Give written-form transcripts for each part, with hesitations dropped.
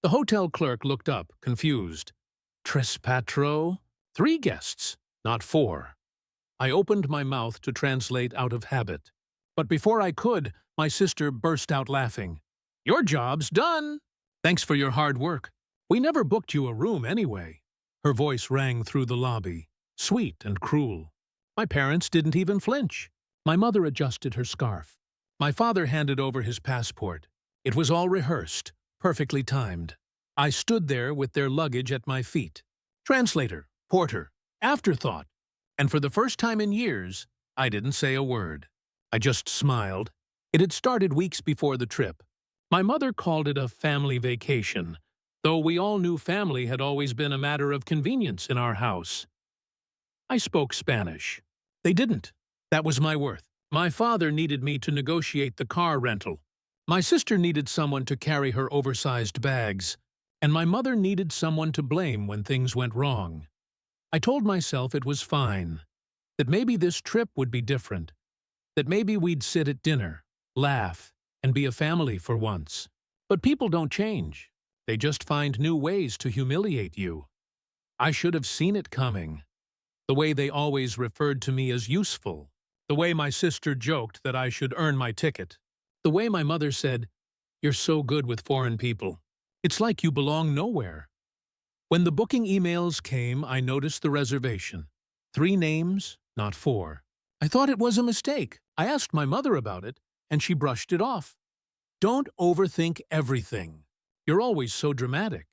The hotel clerk looked up, confused. Tres patro? 3 guests, not 4. I opened my mouth to translate out of habit. But before I could, my sister burst out laughing. Your job's done! Thanks for your hard work. We never booked you a room anyway. Her voice rang through the lobby, sweet and cruel. My parents didn't even flinch. My mother adjusted her scarf. My father handed over his passport. It was all rehearsed, perfectly timed. I stood there with their luggage at my feet. Translator, porter, afterthought. And for the first time in years, I didn't say a word. I just smiled. It had started weeks before the trip. My mother called it a family vacation, though we all knew family had always been a matter of convenience in our house. I spoke Spanish. They didn't. That was my worth. My father needed me to negotiate the car rental. My sister needed someone to carry her oversized bags. And my mother needed someone to blame when things went wrong. I told myself it was fine, that maybe this trip would be different, that maybe we'd sit at dinner, laugh, and be a family for once. But people don't change. They just find new ways to humiliate you. I should have seen it coming. The way they always referred to me as useful. The way my sister joked that I should earn my ticket. The way my mother said, "You're so good with foreign people. It's like you belong nowhere." When the booking emails came, I noticed the reservation. 3 names, not 4. I thought it was a mistake. I asked my mother about it, and she brushed it off. Don't overthink everything. You're always so dramatic.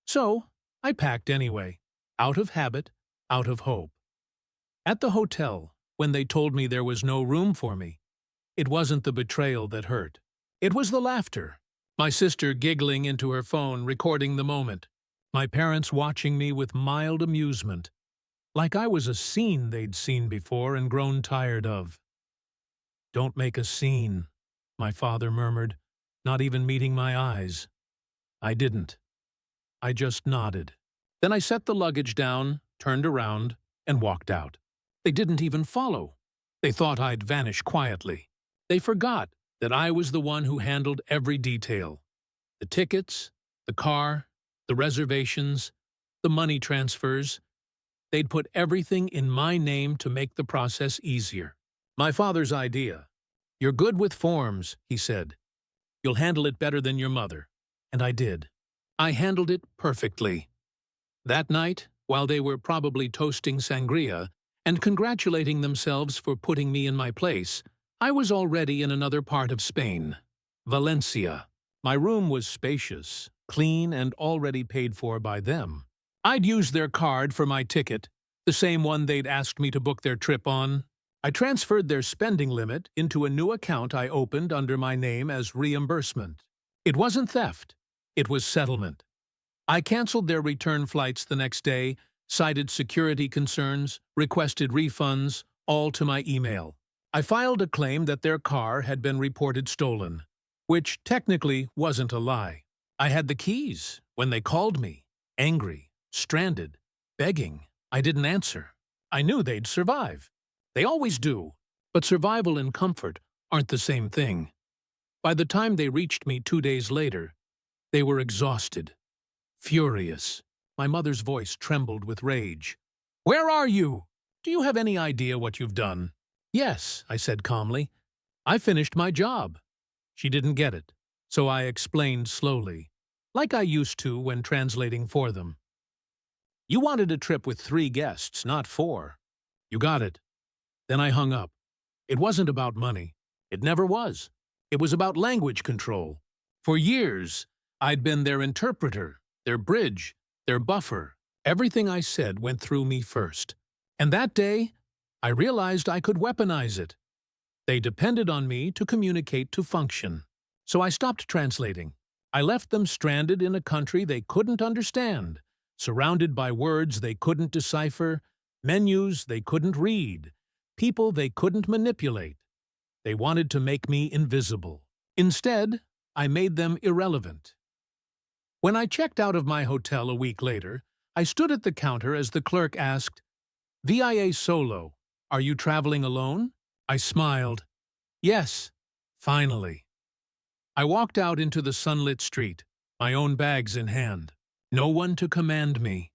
So, I packed anyway. Out of habit, out of hope. At the hotel, when they told me there was no room for me, it wasn't the betrayal that hurt. It was the laughter. My sister giggling into her phone, recording the moment. My parents watching me with mild amusement, like I was a scene they'd seen before and grown tired of. Don't make a scene, my father murmured, not even meeting my eyes. I didn't. I just nodded. Then I set the luggage down, turned around, and walked out. They didn't even follow. They thought I'd vanish quietly. They forgot that I was the one who handled every detail. The tickets, the car, the reservations, the money transfers. They'd put everything in my name to make the process easier. My father's idea. You're good with forms, he said. You'll handle it better than your mother. And I did. I handled it perfectly. That night, while they were probably toasting sangria and congratulating themselves for putting me in my place, I was already in another part of Spain, Valencia. My room was spacious, clean, and already paid for by them. I'd used their card for my ticket, the same one they'd asked me to book their trip on. I transferred their spending limit into a new account I opened under my name as reimbursement. It wasn't theft. It was settlement. I canceled their return flights the next day, cited security concerns, requested refunds, all to my email. I filed a claim that their car had been reported stolen, which technically wasn't a lie. I had the keys when they called me, angry, stranded, begging. I didn't answer. I knew they'd survive. They always do, but survival and comfort aren't the same thing. By the time they reached me 2 days later, they were exhausted, furious. My mother's voice trembled with rage. "Where are you? Do you have any idea what you've done?" "Yes," I said calmly. "I finished my job." She didn't get it, so I explained slowly, like I used to when translating for them. "You wanted a trip with 3 guests, not 4. You got it." Then I hung up. It wasn't about money. It never was. It was about language control. For years, I'd been their interpreter, their bridge, their buffer. Everything I said went through me first. And that day, I realized I could weaponize it. They depended on me to communicate, to function. So I stopped translating. I left them stranded in a country they couldn't understand, surrounded by words they couldn't decipher, menus they couldn't read, people they couldn't manipulate. They wanted to make me invisible. Instead, I made them irrelevant. When I checked out of my hotel a week later, I stood at the counter as the clerk asked, "Via solo, are you traveling alone?" I smiled. "Yes, finally." I walked out into the sunlit street. my own bags in hand. No one to command me.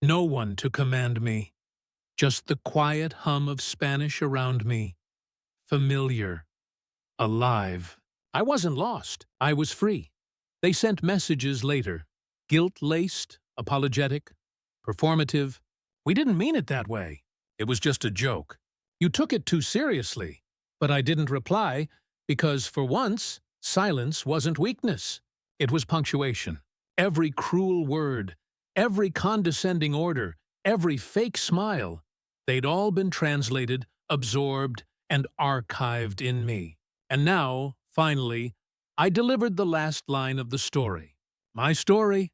No one to command me. Just the quiet hum of Spanish around me. Familiar. Alive. I wasn't lost. I was free. They sent messages later. Guilt-laced, apologetic, performative. We didn't mean it that way. It was just a joke. You took it too seriously. But I didn't reply because, for once, silence wasn't weakness. It was punctuation. Every cruel word, every condescending order, every fake smile, they'd all been translated, absorbed, and archived in me. And now, finally, I delivered the last line of the story. My story,